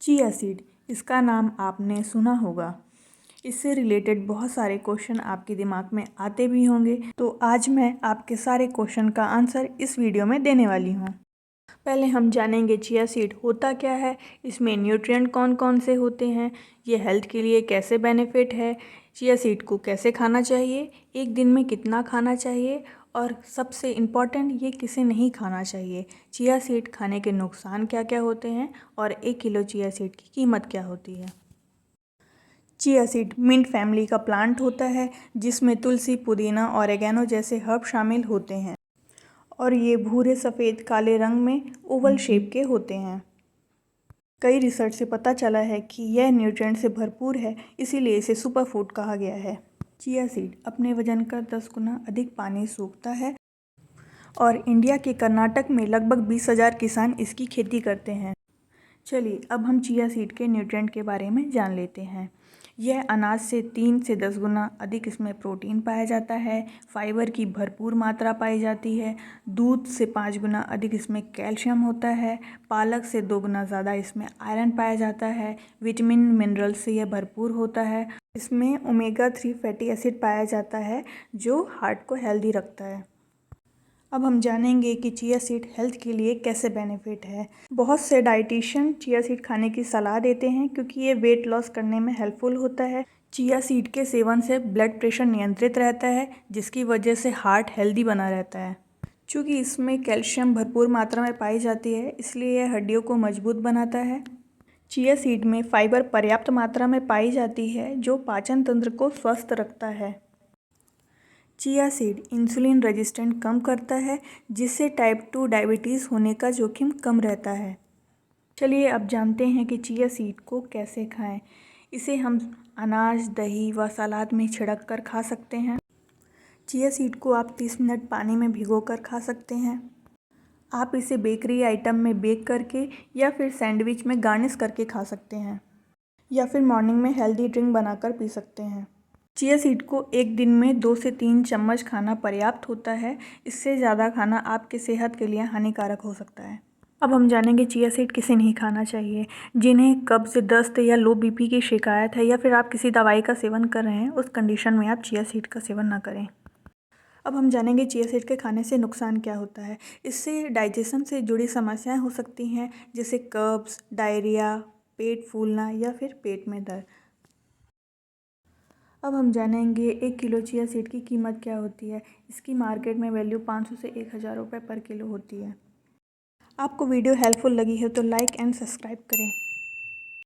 Chia seed, इसका नाम आपने सुना होगा। इससे रिलेटेड बहुत सारे क्वेश्चन आपके दिमाग में आते भी होंगे, तो आज मैं आपके सारे क्वेश्चन का आंसर इस वीडियो में देने वाली हूँ। पहले हम जानेंगे चिया सीड होता क्या है, इसमें न्यूट्रिएंट कौन कौन से होते हैं, ये हेल्थ के लिए कैसे बेनिफिट है, चिया सीड को कैसे खाना चाहिए, एक दिन में कितना खाना चाहिए, और सबसे इम्पॉर्टेंट ये किसे नहीं खाना चाहिए, चिया सीड खाने के नुकसान क्या क्या होते हैं, और 1 किलो चिया सीड की कीमत क्या होती है। चिया सीड मिंट फैमिली का प्लांट होता है, जिसमें तुलसी, पुदीना, ऑरेगेनो जैसे हर्ब शामिल होते हैं, और ये भूरे, सफ़ेद, काले रंग में ओवल शेप के होते हैं। कई रिसर्च से पता चला है कि यह न्यूट्रिएंट से भरपूर है, इसीलिए इसे सुपर फूड कहा गया है। चिया सीड अपने वजन का 10 गुना अधिक पानी सोखता है, और इंडिया के कर्नाटक में लगभग 20,000 किसान इसकी खेती करते हैं। चलिए अब हम चिया सीड के न्यूट्रिएंट के बारे में जान लेते हैं। यह अनाज से 3 से 10 गुना अधिक इसमें प्रोटीन पाया जाता है, फाइबर की भरपूर मात्रा पाई जाती है, दूध से 5 गुना अधिक इसमें कैल्शियम होता है, पालक से 2 गुना ज़्यादा इसमें आयरन पाया जाता है, विटामिन मिनरल से यह भरपूर होता है। इसमें ओमेगा 3 फैटी एसिड पाया जाता है, जो हार्ट को हेल्दी रखता है। अब हम जानेंगे कि चिया सीड हेल्थ के लिए कैसे बेनिफिट है। बहुत से डाइटिशियन चिया सीड खाने की सलाह देते हैं, क्योंकि ये वेट लॉस करने में हेल्पफुल होता है। चिया सीड के सेवन से ब्लड प्रेशर नियंत्रित रहता है, जिसकी वजह से हार्ट हेल्दी बना रहता है। चूँकि इसमें कैल्शियम भरपूर मात्रा में पाई जाती है, इसलिए यह हड्डियों को मजबूत बनाता है। चिया सीड में फाइबर पर्याप्त मात्रा में पाई जाती है, जो पाचन तंत्र को स्वस्थ रखता है। चिया सीड इंसुलिन रेजिस्टेंट कम करता है, जिससे टाइप 2 डायबिटीज़ होने का जोखिम कम रहता है। चलिए अब जानते हैं कि चिया सीड को कैसे खाएं। इसे हम अनाज, दही व सलाद में छिड़क कर खा सकते हैं। चिया सीड को आप 30 मिनट पानी में भिगोकर खा सकते हैं। आप इसे बेकरी आइटम में बेक करके या फिर सैंडविच में गार्निश करके खा सकते हैं, या फिर मॉर्निंग में हेल्दी ड्रिंक बनाकर पी सकते हैं। चिया सीड को एक दिन में 2 से 3 चम्मच खाना पर्याप्त होता है। इससे ज़्यादा खाना आपके सेहत के लिए हानिकारक हो सकता है। अब हम जानेंगे चिया सीड किसे नहीं खाना चाहिए। जिन्हें कब्ज़, दस्त या लो बीपी की शिकायत है, या फिर आप किसी दवाई का सेवन कर रहे हैं, उस कंडीशन में आप चिया सीड का सेवन ना करें। अब हम जानेंगे चिया सीड के खाने से नुकसान क्या होता है। इससे डाइजेशन से जुड़ी समस्याएं हो सकती हैं, जैसे कब्ज़, डायरिया, पेट फूलना या फिर पेट में दर्द। अब हम जानेंगे 1 किलो चिया सीड की कीमत क्या होती है। इसकी मार्केट में वैल्यू 500 से 1,000 रुपये पर किलो होती है। आपको वीडियो हेल्पफुल लगी है तो लाइक एंड सब्सक्राइब करें।